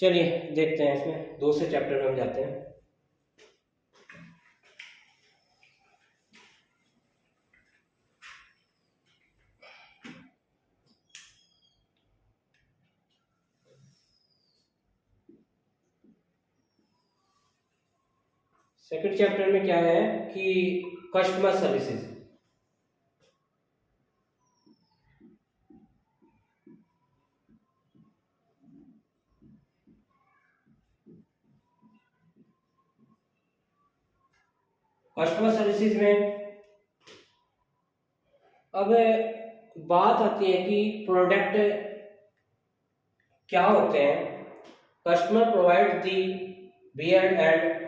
चलिए देखते हैं, इसमें दूसरे चैप्टर में हम जाते हैं। सेकंड चैप्टर में क्या है कि कस्टमर सर्विसेज। कस्टमर सर्विसेज में अब बात आती है कि प्रोडक्ट क्या होते हैं। Customer provide the bread and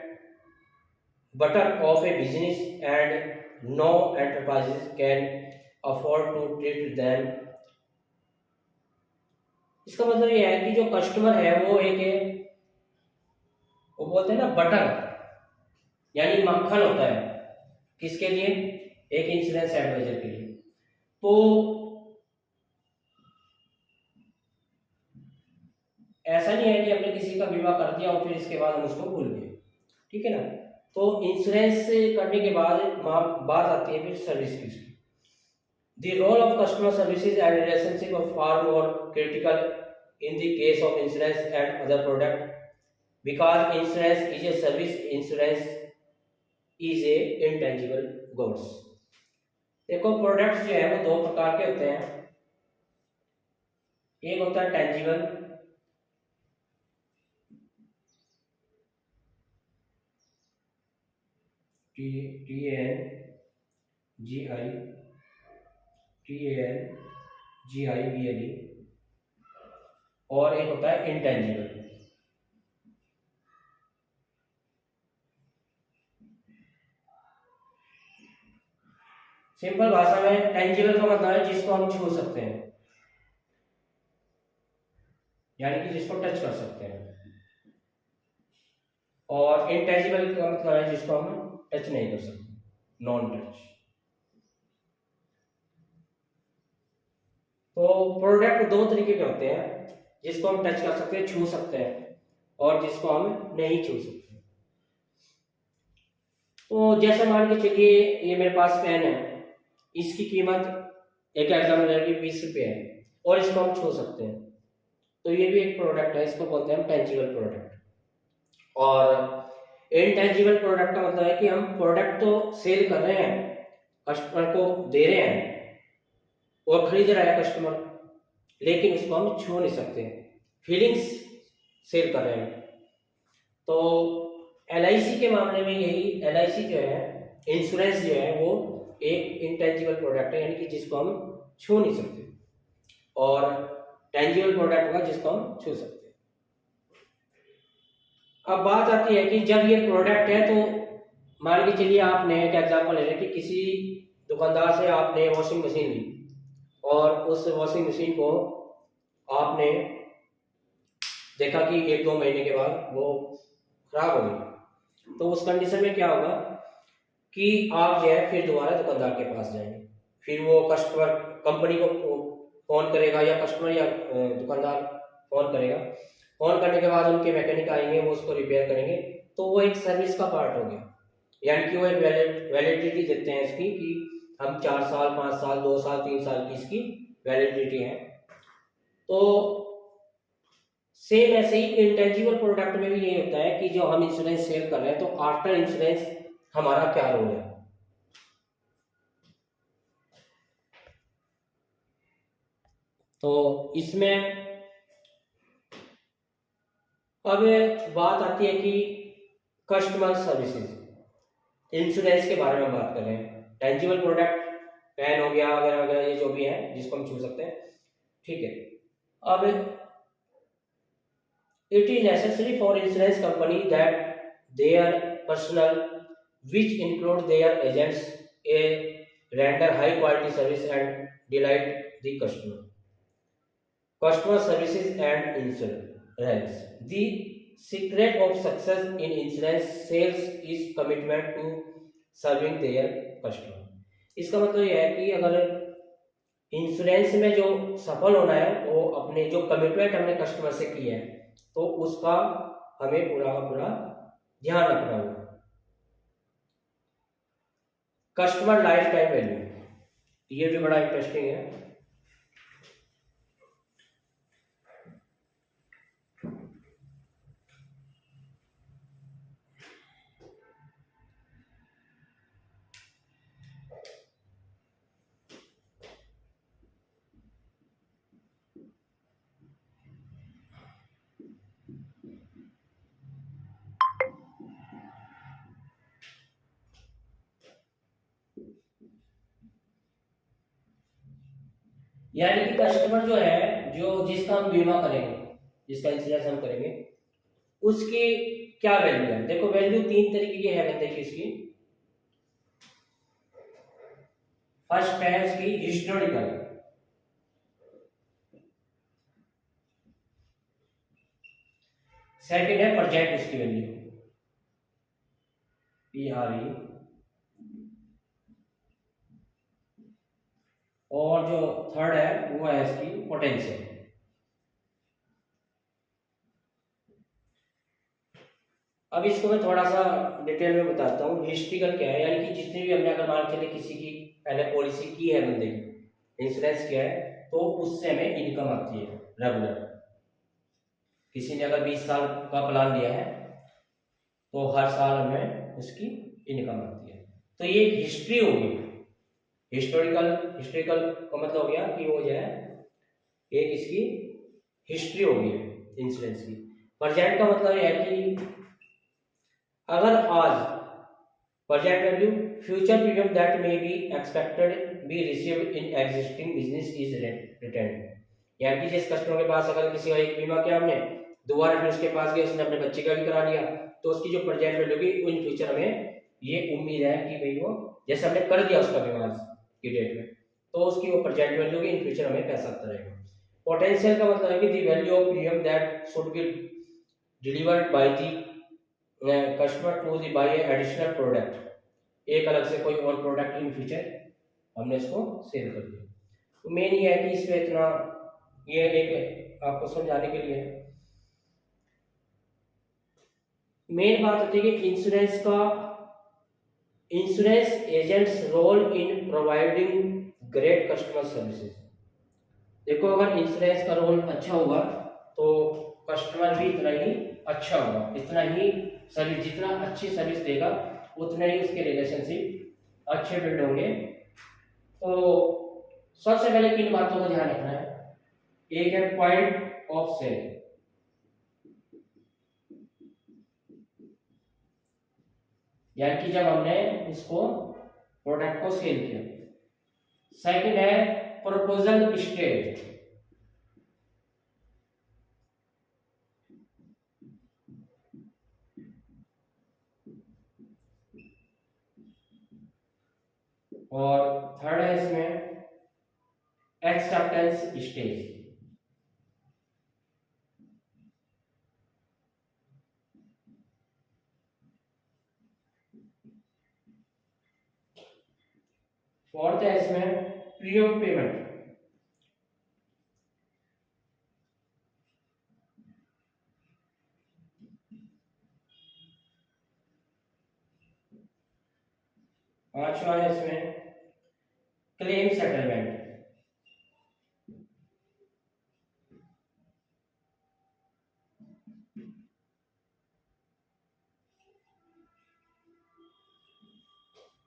butter of a business and no enterprises can afford to treat them. इसका मतलब यह है कि जो कस्टमर है वो वो बोलते हैं ना बटर यानी मक्खन होता है। किसके लिए? एक इंश्योरेंस एडवाइजर के लिए। तो ऐसा नहीं है कि हमने किसी का बीमा कर दिया और फिर इसके बाद हम उसको भूल गए, ठीक है ना। तो इंश्योरेंस करने के बाद बात आती है फिर सर्विस की। The role of customer services and relationship are far more critical in the case of insurance and other product because insurance is a service, insurance is a intangible goods। देखो products जो है वो दो प्रकार के होते हैं। एक होता है टेंजिबल, TANGIBLE, और एक होता है इंटेंजिबल। सिंपल भाषा में टेंजिबल का मतलब है जिसको हम छू सकते हैं, यानी कि जिसको टच कर सकते हैं, और इंटेंजिबल का मतलब है जिसको हम टच नहीं कर सकते, नॉन टच। तो प्रोडक्ट दो तरीके के होते हैं, जिसको हम टच कर सकते हैं, छू सकते हैं, और जिसको हम नहीं छू सकते। तो जैसे मान के चलिए ये मेरे पास पेन है, इसकी कीमत एक एग्जाम्पल है कि 20 रुपये है और इसको हम छू सकते हैं, तो ये भी एक प्रोडक्ट है, इसको बोलते हैं हम टेंजिबल प्रोडक्ट। और इनटेंजिबल प्रोडक्ट का मतलब है कि हम प्रोडक्ट तो सेल कर रहे हैं, कस्टमर को दे रहे हैं और खरीद रहा है कस्टमर, लेकिन इसको हम छू नहीं सकते, फीलिंग्स सेल कर रहे हैं। तो LIC के मामले में यही, LIC जो है इंश्योरेंस जो है वो एक इंटेंजिबल प्रोडक्ट है, यानी कि जिसको हम छू नहीं सकते, और टेंजिबल प्रोडक्ट होगा जिसको हम छू सकते हैं। अब बात आती है कि जब ये प्रोडक्ट है, तो मान के चलिए आपने एक एग्जांपल ले कि किसी दुकानदार से आपने वॉशिंग मशीन ली और उस वॉशिंग मशीन को आपने देखा कि 1-2 महीने के बाद वो खराब हो गई, तो उस कंडीशन में क्या होगा कि आप जो है फिर दोबारा दुकानदार के पास जाएंगे, फिर वो कस्टमर कंपनी को फोन करेगा या कस्टमर या दुकानदार फोन करेगा, फोन करने के बाद उनके मैकेनिक आएंगे, वो उसको रिपेयर करेंगे। तो वो एक सर्विस का पार्ट हो गया, यानी कि वो एक वैलिडिटी देते हैं इसकी कि हम 4 साल 5 साल 2 साल 3 साल की इसकी वैलिडिटी है। तो सेम ऐसे ही इंटेंजिबल प्रोडक्ट में भी यही होता है कि जो हम इंश्योरेंस सेल कर रहे हैं, तो आफ्टर इंश्योरेंस हमारा क्या रोल है। तो इसमें अब बात आती है कि कस्टमर सर्विसेज इंश्योरेंस के बारे में बात कर रहे हैं। टेंजिबल प्रोडक्ट पेन हो गया वगैरह वगैरह, ये जो भी है जिसको हम छू सकते हैं, ठीक है। अब it is necessary for insurance company that their personal which include their agents a render high quality service and delight the customer. Customer services and insurance. The secret of success in insurance sales is commitment to serving their customer. इसका मतलब यह है कि अगर insurance में जो सफल होना है वो अपने जो कमिटमेंट हमने कस्टमर से की है तो उसका हमें पूरा का पूरा ध्यान रखना होगा। कस्टमर लाइफ टाइम वैल्यू, ये भी बड़ा इंटरेस्टिंग है। यानी कि कस्टमर जो है, जो जिसका हम बीमा करेंगे, जिसका इंश्योरेंस हम करेंगे, उसकी क्या वैल्यू है। देखो वैल्यू तीन तरीके की है बंदे की इसकी। फर्स्ट है इसकी हिस्टोरिकल, सेकंड है प्रोजेक्ट उसकी वैल्यू PRE, और जो थर्ड है वो है इसकी पोटेंशियल। अब इसको मैं थोड़ा सा डिटेल में बताता हूँ। हिस्ट्रिकल क्या है, यानी कि जितनी भी हमने अगर मान चले किसी की पहले पॉलिसी की है, बंदे की इंश्योरेंस किया है, तो उससे हमें इनकम आती है रेगुलर। किसी ने अगर 20 साल का प्लान लिया है तो हर साल हमें उसकी इनकम आती है। तो ये एक हिस्ट्री होगी। हिस्टोरिकल, हिस्टोरिकल का मतलब हो गया कि वो जो है एक इसकी हिस्ट्री होगी इंश्योरेंस की। प्रेजेंट का मतलब यह है कि अगर आज present value future premium that may be expected be received in existing business is return. यानी कि जिस कस्टमर के पास अगर किसी का एक बीमा किया हमने, दोबारा फिर उसके पास गया, उसने अपने बच्चे का भी करा लिया, तो उसकी जो प्रेजेंट वैल्यू होगी इन फ्यूचर में ये उम्मीद है कि भाई वो जैसे हमने कर दिया उसका बीमा आज की डेट में, तो उसकी वो प्रेजेंट वैल्यू होगी, इन फ्यूचर हमें पैसा आता रहेगा। पोटेंशियल का मतलब है कि the value of premium that should be delivered by the customer to the by additional product, एक अलग से कोई और प्रोडक्ट इन फ्यूचर हमने इसको सेल कर दिया। तो मेन ये है कि इसमें इतना, ये एक आपको समझाने के लिए मेन बात होती है कि इंश्योरेंस का, insurance agents role in providing great customer services. देखो अगर इंश्योरेंस का रोल अच्छा होगा तो कस्टमर भी इतना ही अच्छा होगा, इतना ही सर्विस, जितना अच्छी सर्विस देगा उतने ही उसके रिलेशनशिप अच्छे बिल्ड होंगे। तो सबसे पहले किन बातों का ध्यान रखना है। एक है पॉइंट ऑफ सेल, यानी कि जब हमने इसको प्रोडक्ट को सेल किया। सेकंड है प्रपोजल स्टेज, और थर्ड है इसमें एक्सेप्टेंस स्टेज। फोर्थ है इसमें प्रीमियम पेमेंट, पांचवा है इसमें क्लेम सेटलमेंट,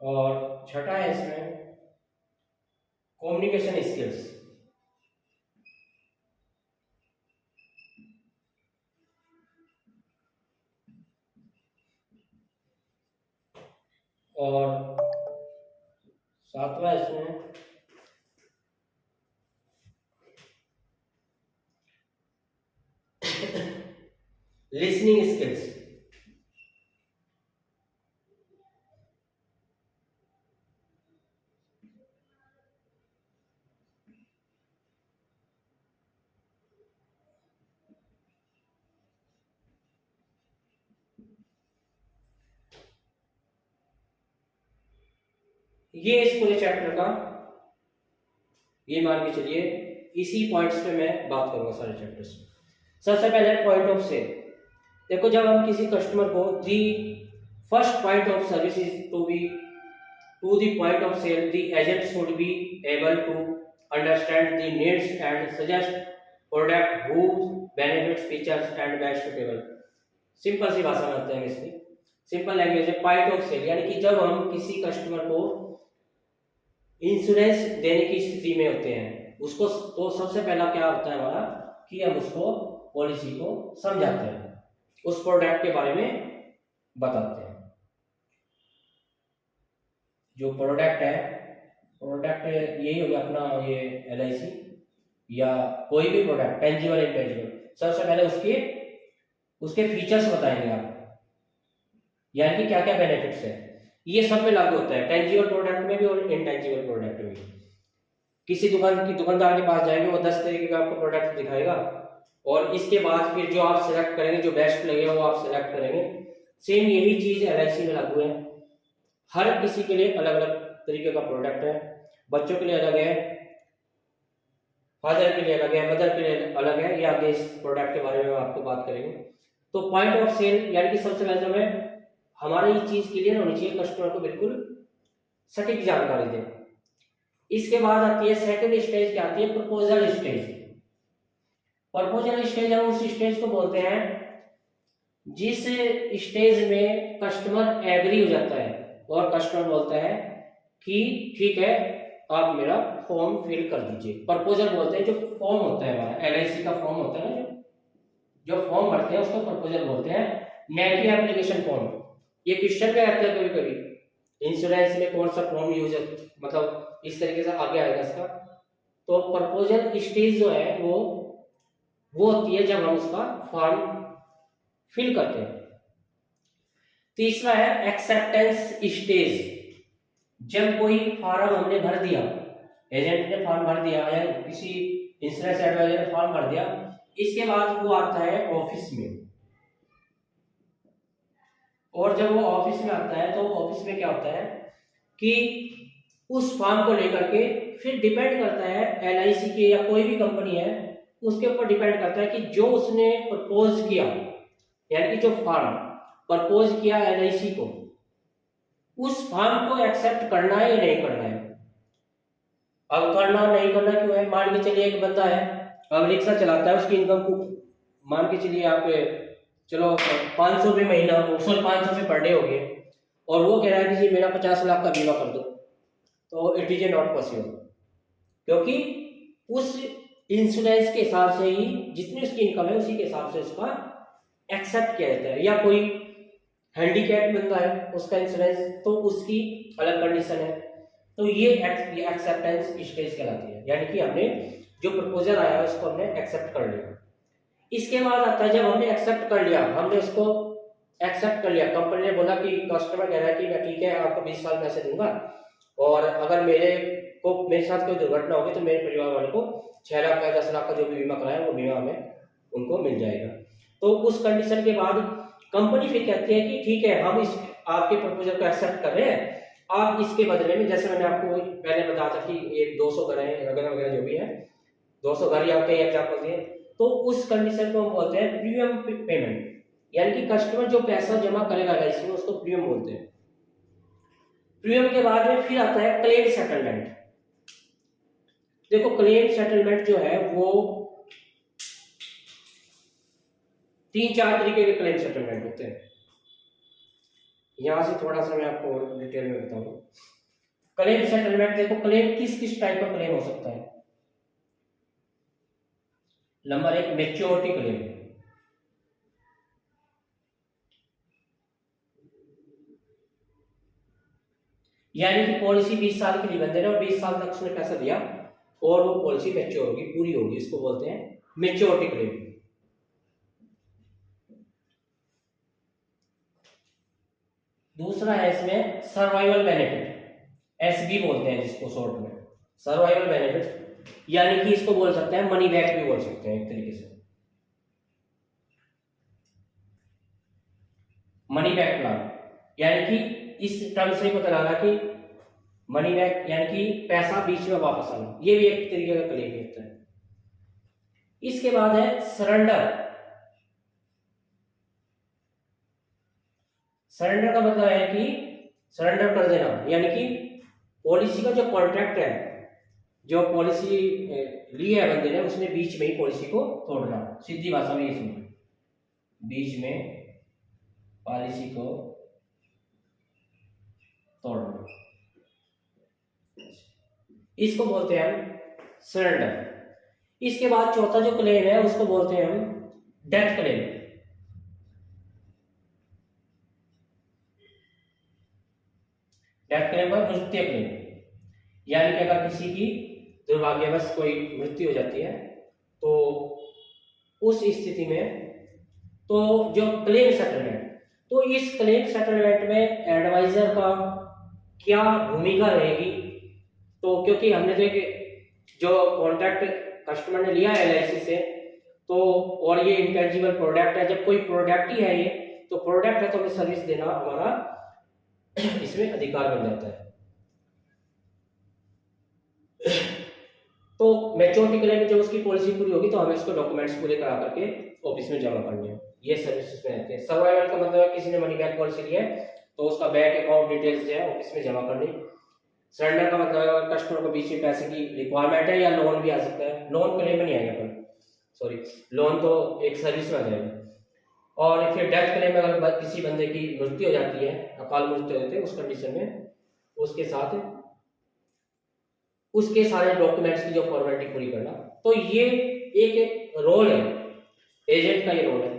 और छठा है इसमें कम्युनिकेशन स्किल्स। और सातवां इसमें लिसनिंग स्किल्स। ये इस पूरे चैप्टर का ये मान के चलिए इसी पॉइंट्स पे मैं बात करूंगा सारे चैप्टर्स में। सबसे पहले पॉइंट ऑफ सेल। देखो जब हम किसी कस्टमर को the first point of service is to the point of sale, the agent should be able to understand the needs and suggest product who benefits features and best suitable. Simple सी भाषा में आते हैं इसकी, simple language है point of sale, यानी कि जब हम किसी कस्टमर को इंश्योरेंस देने की स्थिति में होते हैं उसको, तो सबसे पहला क्या होता है हमारा कि हम उसको पॉलिसी को समझाते हैं, उस प्रोडक्ट के बारे में बताते हैं। जो प्रोडक्ट है, प्रोडक्ट यही हो गया अपना ये LIC या कोई भी प्रोडक्ट टेंजिबल इंटेंजिबल, सबसे पहले उसके फीचर्स बताएंगे आप, यानी कि क्या क्या बेनिफिट्स है। ये सब में लागू होता है, टेंजिबल प्रोडक्ट में भी और इनटेंजिबल प्रोडक्ट में भी। किसी दुकानदार के पास जाएंगे, वो 10 तरीके का आपको प्रोडक्ट दिखाएगा और इसके बाद फिर जो आप सेलेक्ट करेंगे, जो बेस्ट लगेगा वो आप सेलेक्ट करेंगे। सेम यही चीज LIC में लागू है। हर किसी के लिए अलग अलग तरीके का प्रोडक्ट है, बच्चों के लिए अलग है, फादर के लिए अलग है, मदर के लिए अलग है। ये आगे इस प्रोडक्ट के बारे में आपको बात करेंगे। तो पॉइंट ऑफ सेल यानी कि सबसे पहले हमें हमारी ये चीज क्लियर होनी चाहिए, कस्टमर को बिल्कुल सटीक जानकारी दें। इसके बाद आती है सेकंड स्टेज, क्या आती है प्रपोजल स्टेज। प्रपोजल स्टेज हम उस स्टेज को बोलते हैं जिस स्टेज में कस्टमर एग्री हो जाता है और कस्टमर बोलता है कि ठीक है आप मेरा फॉर्म फिल कर दीजिए। प्रपोजल बोलते हैं जो फॉर्म होता है हमारा LIC का फॉर्म होता है ना, जो फॉर्म भरते हैं उसको प्रपोजल बोलते हैं, न कि एप्लीकेशन फॉर्म। ये क्वेश्चन में आता है कभी कभी इंश्योरेंस में कौन सा फॉर्म यूज है, मतलब इस तरीके से आगे आएगा इसका। तो प्रपोजल स्टेज जो है वो होती है जब हम उसका फॉर्म फिल करते हैं। तीसरा है एक्सेप्टेंस स्टेज। जब कोई फॉर्म हमने भर दिया, एजेंट ने फॉर्म भर दिया या किसी इंश्योरेंस एडवाइजर ने फॉर्म भर दिया, इसके बाद वो आता है ऑफिस में। और जब वो ऑफिस में आता है तो ऑफिस में क्या होता है कि उस फॉर्म को लेकर के फिर डिपेंड करता है LIC के या कोई भी कंपनी है उसके ऊपर डिपेंड करता है कि जो उसने प्रपोज किया, यानी कि जो फॉर्म प्रपोज किया LIC को, उस फॉर्म को एक्सेप्ट करना है या नहीं करना है। अब करना नहीं करना क्यों है, मान के चलिए एक बंदा है अब रिक्शा चलाता है, उसकी इनकम को मान के चलिए आप चलो 500 रुपये महीना, 500 रुपये पर डे हो गए, और वो कह रहा है कि जी मेरा 50 लाख का बीमा कर दो, तो it is a not possible, क्योंकि उस इंश्योरेंस के हिसाब से ही जितनी उसकी इनकम है उसी के हिसाब से उसका एक्सेप्ट किया जाता है। या कोई हैंडीकैप बंदा है उसका इंश्योरेंस, तो उसकी अलग कंडीशन है। तो ये एक्सेप्टेंस स्टेज कहलाती है, यानी कि हमने जो प्रपोजल आया है उसको हमने एक्सेप्ट कर लिया। इसके बाद आता है जब हमने एक्सेप्ट कर लिया, हमने उसको एक्सेप्ट कर लिया, कंपनी ने बोला कि कस्टमर कह रहा है कि मैं ठीक है आपको 20 साल पैसे दूंगा, और अगर मेरे साथ कोई दुर्घटना होगी तो मेरे परिवार वाले को 6 लाख का 10 लाख का जो भी बीमा कराया वो बीमा हमें उनको मिल जाएगा। तो उस कंडीशन के बाद कंपनी फिर कहती है कि ठीक है हम इस आपके प्रपोजल को एक्सेप्ट कर रहे हैं, आप इसके बदले में, जैसे मैंने आपको पहले बताया था कि ये 200 घर है वगैरह वगैरह जो भी है, 200 घर या कई एग्जाम्पल दिए, तो उस कंडीशन को हम बोलते हैं प्रीमियम पेमेंट, यानी कि कस्टमर जो पैसा जमा करेगा इसमें उसको प्रीमियम बोलते हैं। प्रीमियम के बाद में फिर आता है क्लेम सेटलमेंट। देखो क्लेम सेटलमेंट जो है वो 3-4 तरीके के क्लेम सेटलमेंट होते हैं। यहां से थोड़ा सा मैं आपको और डिटेल में बताऊं। क्लेम सेटलमेंट, देखो क्लेम किस किस टाइप का क्लेम हो सकता है। नंबर 1 मैच्योरिटी क्लेम, यानी कि पॉलिसी 20 साल के लिए बंदे ने और 20 साल तक उसने पैसा दिया और वो पॉलिसी मैच्योर होगी, पूरी होगी, इसको बोलते हैं मैच्योरिटी क्लेम। दूसरा है इसमें सर्वाइवल बेनिफिट, SB बोलते हैं जिसको शॉर्ट में, सर्वाइवल बेनिफिट, यानी कि इसको बोल सकते हैं मनी बैक भी बोल सकते हैं एक तरीके से, मनी बैक प्लान, यानी कि इस टर्म से पता लगा कि मनी बैक यानी कि पैसा बीच में वापस आना, ये भी एक तरीके का क्लेम होता है। इसके बाद है सरेंडर। सरेंडर का मतलब है कि सरेंडर कर देना, यानी कि पॉलिसी का जो कॉन्ट्रैक्ट है, जो पॉलिसी ली है बंदे ने, उसने बीच में ही पॉलिसी को तोड़ना। सीधी भाषा में इसमें बीच में पॉलिसी को तोड़ना, इसको बोलते हैं हम सरेंडर। इसके बाद चौथा जो क्लेम है उसको बोलते हैं हम डेथ क्लेम। डेथ क्लेम पर मृत्यु क्लेम, यानी कि अगर किसी की दुर्भाग्यवश कोई मृत्यु हो जाती है तो उस स्थिति में तो जो क्लेम सेटलमेंट, तो इस क्लेम सेटलमेंट में एडवाइजर का क्या भूमिका रहेगी। तो क्योंकि हमने जो कॉन्ट्रैक्ट कस्टमर ने लिया है एलआईसी से, तो और ये इंटेंजिबल प्रोडक्ट है, जब कोई प्रोडक्ट ही है ये, तो प्रोडक्ट है तो हमें सर्विस देना हमारा इसमें अधिकार बन जाता है। तो मैच्योरिटी क्लेम में जब उसकी पॉलिसी पूरी होगी तो हमें इसको डॉक्यूमेंट्स पूरे करा करके ऑफिस में जमा करने हैं, ये सर्विस उसमें रहते हैं। सर्वाइवल का मतलब है किसी ने मनी बैक पॉलिसी ली है तो उसका बैंक अकाउंट डिटेल्स जो है ऑफिस में जमा करनी। सरेंडर का मतलब है कस्टमर को बीच में पैसे की रिक्वायरमेंट है, या लोन भी आ सकता है, लोन क्लेम में नहीं आएगा पर सॉरी, लोन तो एक सर्विस में आ जाएगा। और फिर डेथ क्लेम में अगर किसी बंदे की मृत्यु हो जाती है, अकाल मृत्यु हो जाती है, उस कंडीशन में उसके साथ उसके सारे डॉक्यूमेंट्स की जो फॉर्मेलिटी पूरी करना। तो ये एक रोल है, एजेंट का ये रोल है।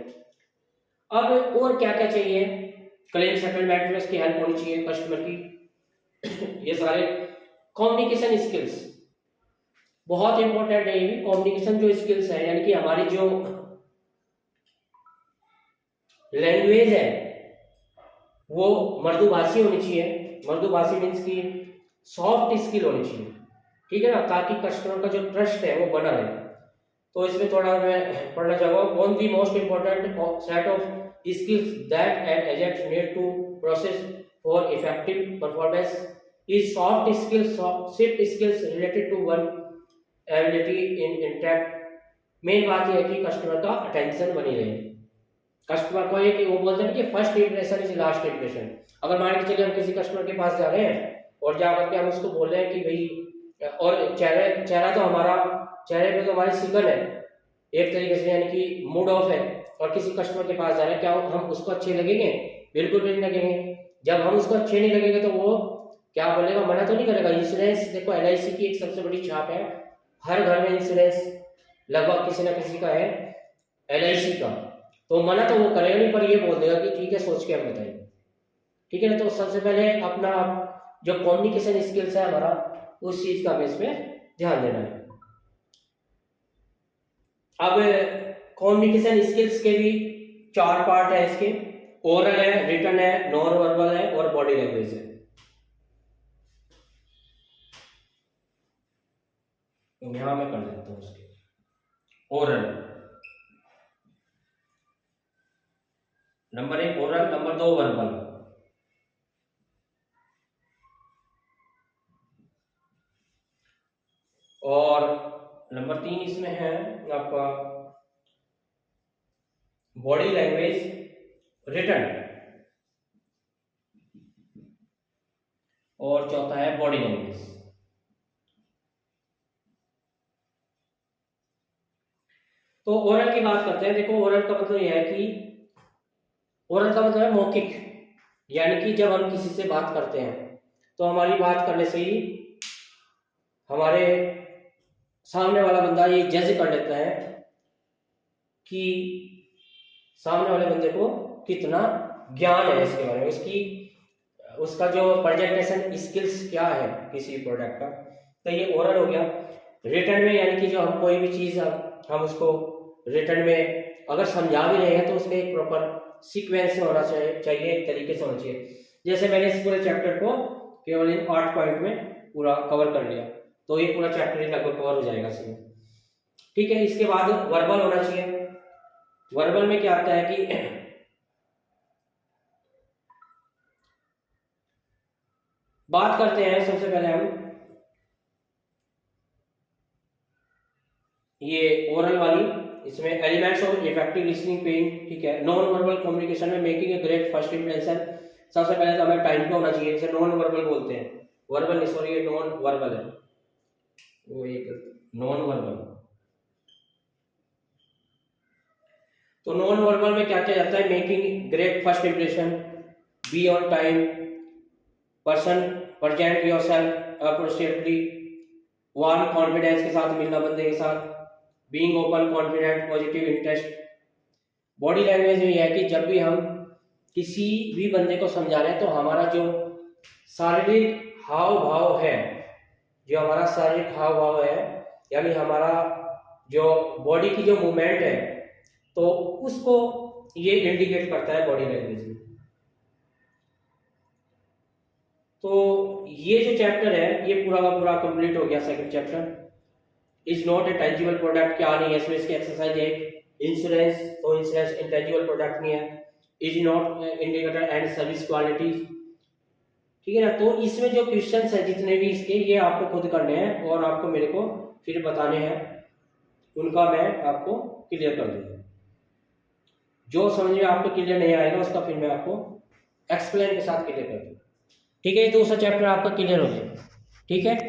अब और क्या क्या चाहिए क्लेम सेटलमेंट में, इसकी हेल्प होनी चाहिए कस्टमर की। ये सारे कम्युनिकेशन स्किल्स बहुत इंपॉर्टेंट है। ये भी कम्युनिकेशन जो स्किल्स है, यानी कि हमारी जो लैंग्वेज है वो मृदुभाषी होनी चाहिए। मृदुभाषी मीन्स की सॉफ्ट स्किल होनी चाहिए, ठीक है ना, ताकि कस्टमर का जो ट्रस्ट है वो बना रहे। तो इसमें थोड़ा मैं पढ़ना चाहूंगा, one the most important set of skills that an agent need to process for effective performance is soft skills, soft skills related to one ability in interact. Main बात यह है कि कस्टमर का अटेंशन बनी रहे। कस्टमर को एक वो बोलते हैं कि first impression is last impression. अगर मान के चलिए हम किसी कस्टमर के पास जा रहे हैं और जा करके हम उसको बोल रहे हैं कि भाई, और चेहरा तो हमारा, चेहरे पे तो हमारी सिग्नल है एक तरीके से, यानी कि मूड ऑफ है, और किसी कस्टमर के पास जा रहे हैं, क्या हम उसको अच्छे लगेंगे? बिल्कुल भी नहीं लगेंगे। जब हम उसको अच्छे नहीं लगेंगे तो वो क्या बोलेगा, मना तो नहीं करेगा। इंश्योरेंस देखो, एलआईसी की एक सबसे बड़ी छाप है, हर घर में इंश्योरेंस लगभग किसी ना किसी का है एलआईसी का, तो मना तो वो करेगा नहीं, पर ये बोल देगा कि ठीक है सोच के हम बताएंगे, ठीक है ना। तो सबसे पहले अपना जो कम्युनिकेशन स्किल्स है हमारा, उस चीज का हमें इसमें ध्यान देना है। अब कम्युनिकेशन स्किल्स के भी 4 पार्ट है इसके, ओरल है, रिटन है, नॉन वर्बल है और बॉडी लैंग्वेज है। यहां मैं कर देता हूं उसके oral, number 1 oral, number 2 verbal, और नंबर 3 इसमें है आपका बॉडी लैंग्वेज रिटन, और चौथा है बॉडी लैंग्वेज। तो ओरल की बात करते हैं। देखो, ओरल का मतलब यह है कि ओरल का मतलब है मौखिक, यानी कि जब हम किसी से बात करते हैं तो हमारी बात करने से ही हमारे सामने वाला बंदा ये जज कर लेता है कि सामने वाले बंदे को कितना ज्ञान है इसके बारे में, उसका जो प्रेजेंटेशन स्किल्स क्या है किसी प्रोडक्ट का। तो ये ओरल हो गया। रिटन में यानी कि जो हम कोई भी चीज हम उसको रिटन में अगर समझा भी रहे हैं तो उसके एक प्रॉपर सीक्वेंस में होना चाहिए, एक तरीके से होना चाहिए। जैसे मैंने इस पूरे चैप्टर को केवल इन 8 पॉइंट में पूरा कवर कर लिया, तो ये पूरा चैप्टर लगभग कवर हो जाएगा इसमें, ठीक है। इसके बाद वर्बल होना चाहिए। वर्बल में क्या आता है कि बात करते हैं सबसे पहले ये ओरल वाली, इसमें elements of effective listening paying, ठीक है। नॉन वर्बल कम्युनिकेशन में making a great first impression, सबसे पहले तो हमें टाइम पे होना चाहिए, इसे नॉन वर्बल बोलते हैं, वर्बल नहीं, सॉरी ये नॉन वर्बल है, वो एक नॉन वर्बल। तो नॉन वर्बल में क्या क्या जाता है, making great first impression, be on time, person present yourself appropriately, warm confidence के साथ मिलना बंदे के साथ, being open confident positive interest. Body language में यह है कि जब भी हम किसी भी बंदे को समझा रहे हैं तो हमारा जो शारीरिक हाव भाव है, जो हमारा शारीरिक हाव भाव है, यानी हमारा जो बॉडी की जो मूवमेंट है, तो उसको ये इंडिकेट करता है बॉडी लैंग्वेज में। तो ये जो चैप्टर है ये पूरा का पूरा कंप्लीट हो गया। Second chapter is not a tangible product, क्या नहीं है इसमें, इसकी एक्सरसाइज है इंश्योरेंस, तो इंश्योरेंस इंटेंजिबल प्रोडक्ट नहीं है। Is not indicator and service quality, ठीक है ना। तो इसमें जो क्वेश्चंस है जितने भी इसके, ये आपको खुद करने हैं और आपको मेरे को फिर बताने हैं, उनका मैं आपको क्लियर कर दूंगा। जो समझ में आपको क्लियर नहीं आएगा उसका फिर मैं आपको एक्सप्लेन के साथ क्लियर कर दूंगा, ठीक है। दूसरा चैप्टर आपका क्लियर हो जाएगा, ठीक है।